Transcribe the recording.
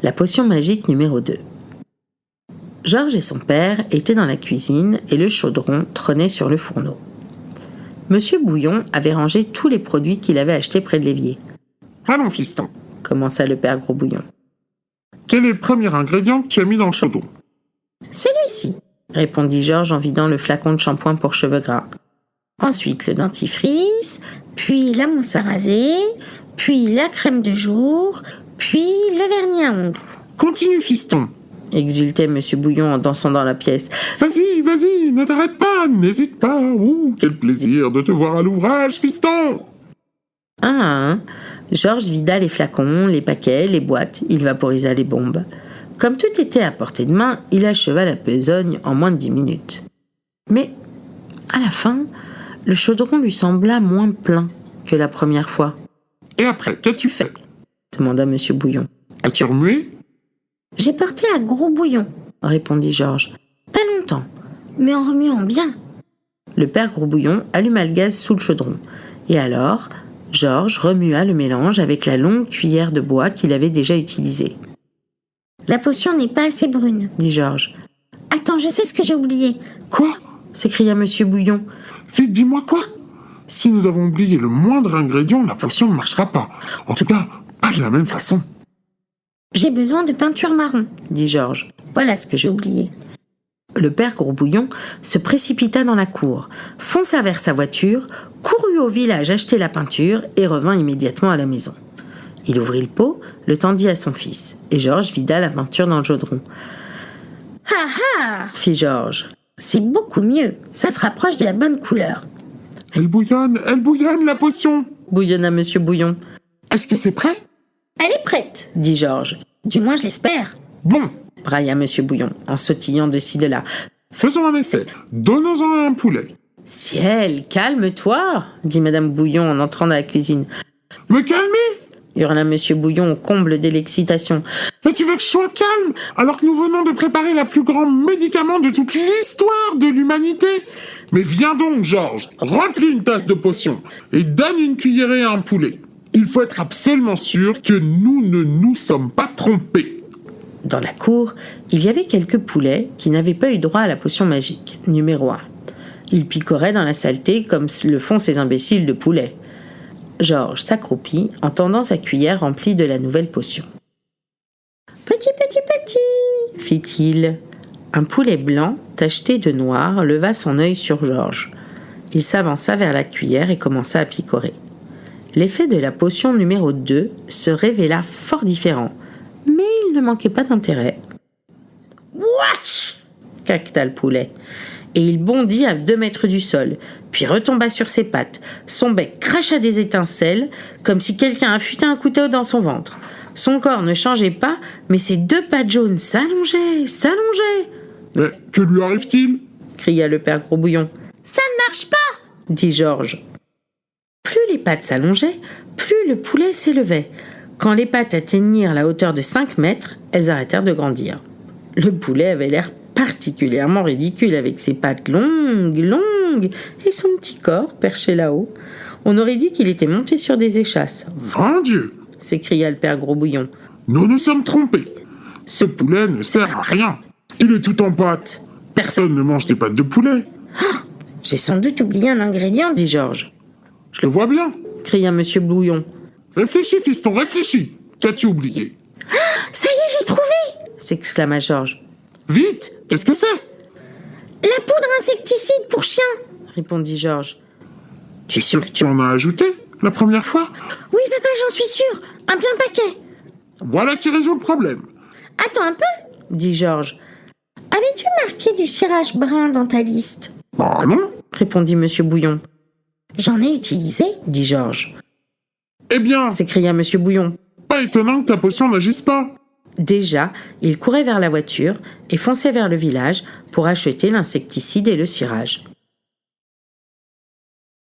La potion magique numéro 2. Georges et son père étaient dans la cuisine et le chaudron trônait sur le fourneau. Monsieur Bouillon avait rangé tous les produits qu'il avait achetés près de l'évier. « Allons, fiston, Commença le père Gros Bouillon. quel est le premier ingrédient que tu as mis dans le chaudron ?»« Celui-ci. Répondit Georges en vidant le flacon de shampoing pour cheveux gras. Ensuite le dentifrice, puis la mousse à raser, puis la crème de jour, puis le vernis à ongles. » Continue, fiston. Exultait Monsieur Bouillon en dansant dans la pièce. Vas-y, ne t'arrête pas, n'hésite pas. Ouh, quel plaisir de te voir à l'ouvrage, fiston. Un à un, Georges vida les flacons, les paquets, les boîtes, il vaporisa les bombes. Comme tout était à portée de main, il acheva la besogne en moins de 10 minutes. Mais, à la fin, le chaudron lui sembla moins plein que la première fois. Et après, qu'as-tu fait? Demanda Monsieur Bouillon. As-tu remué? J'ai porté à Gros Bouillon, Répondit Georges. pas longtemps, mais en remuant bien. Le père Gros Bouillon alluma le gaz sous le chaudron. Et alors, Georges remua le mélange avec la longue cuillère de bois qu'il avait déjà utilisée. La potion n'est pas assez brune. Dit Georges. Attends, je sais ce que j'ai oublié. Quoi? S'écria Monsieur Bouillon. Vite, dis-moi quoi? Si nous avons oublié le moindre ingrédient, la potion ne marchera pas. En tout cas, pas de la même façon. J'ai besoin de peinture marron. Dit Georges. Voilà ce que j'ai oublié. Le père Gros Bouillon se précipita dans la cour, fonça vers sa voiture, courut au village acheter la peinture et revint immédiatement à la maison. Il ouvrit le pot, le tendit à son fils, et Georges vida la peinture dans le chaudron. Ah, Fit Georges. c'est beaucoup mieux. Ça se rapproche de la bonne couleur. Elle bouillonne, la potion. Bouillonna Monsieur Bouillon. Est-ce que c'est prêt? Elle est prête. Dit Georges. Du moins, je l'espère. Bon, Brailla Monsieur Bouillon, en sautillant de ci de là. faisons un essai. Donnons-en un poulet. Ciel, calme-toi, dit Madame Bouillon en entrant dans la cuisine. Me calmer? Hurla Monsieur Bouillon au comble de l'excitation. Mais tu veux que je sois calme alors que nous venons de préparer la plus grand médicament de toute l'histoire de l'humanité? Mais viens donc, Georges, remplis une tasse de potion et donne une cuillerée à un poulet. Il faut être absolument sûr que nous ne nous sommes pas trompés. Dans la cour, il y avait quelques poulets qui n'avaient pas eu droit à la potion magique, numéro 1. Ils picoraient dans la saleté comme le font ces imbéciles de poulets. Georges s'accroupit en tendant sa cuillère remplie de la nouvelle potion. « Petit, fit-il. Un poulet blanc, tacheté de noir, leva son œil sur Georges. Il s'avança vers la cuillère et commença à picorer. L'effet de la potion numéro 2 se révéla fort différent, mais il ne manquait pas d'intérêt. « Wesh !» cacta le poulet. Et il bondit à 2 mètres du sol, puis retomba sur ses pattes. Son bec cracha des étincelles, comme si quelqu'un affûtait un couteau dans son ventre. Son corps ne changeait pas, mais ses 2 pattes jaunes s'allongeaient. Mais que lui arrive-t-il? Cria le père Gros Bouillon. Ça ne marche pas. Dit Georges. Plus les pattes s'allongeaient, plus le poulet s'élevait. Quand les pattes atteignirent la hauteur de 5 mètres, elles arrêtèrent de grandir. Le poulet avait l'air particulièrement ridicule avec ses pattes longues et son petit corps perché là-haut. On aurait dit qu'il était monté sur des échasses. « Vain Dieu !» s'écria le père Gros Bouillon. Nous nous sommes trompés. Ce poulet ne sert à rien. Il est tout en pâte. Personne ne mange des pâtes de poulet. J'ai sans doute oublié un ingrédient. Dit Georges. Je le vois bien. Cria Monsieur Bouillon. Réfléchis, fiston, réfléchis. Qu'as-tu oublié? Ça y est, j'ai trouvé. S'exclama Georges. Vite, qu'est-ce que c'est? La poudre insecticide pour chien. Répondit Georges. Tu es sûr que tu en as ajouté la première fois? Oui, papa, j'en suis sûre. Un plein paquet. Voilà qui résout le problème. Attends un peu. Dit Georges. Avais-tu marqué du cirage brun dans ta liste? Bah non. Répondit Monsieur Bouillon. J'en ai utilisé. Dit Georges. Eh bien, S'écria Monsieur Bouillon. pas étonnant que ta potion n'agisse pas. Déjà, il courait vers la voiture et fonçait vers le village pour acheter l'insecticide et le cirage.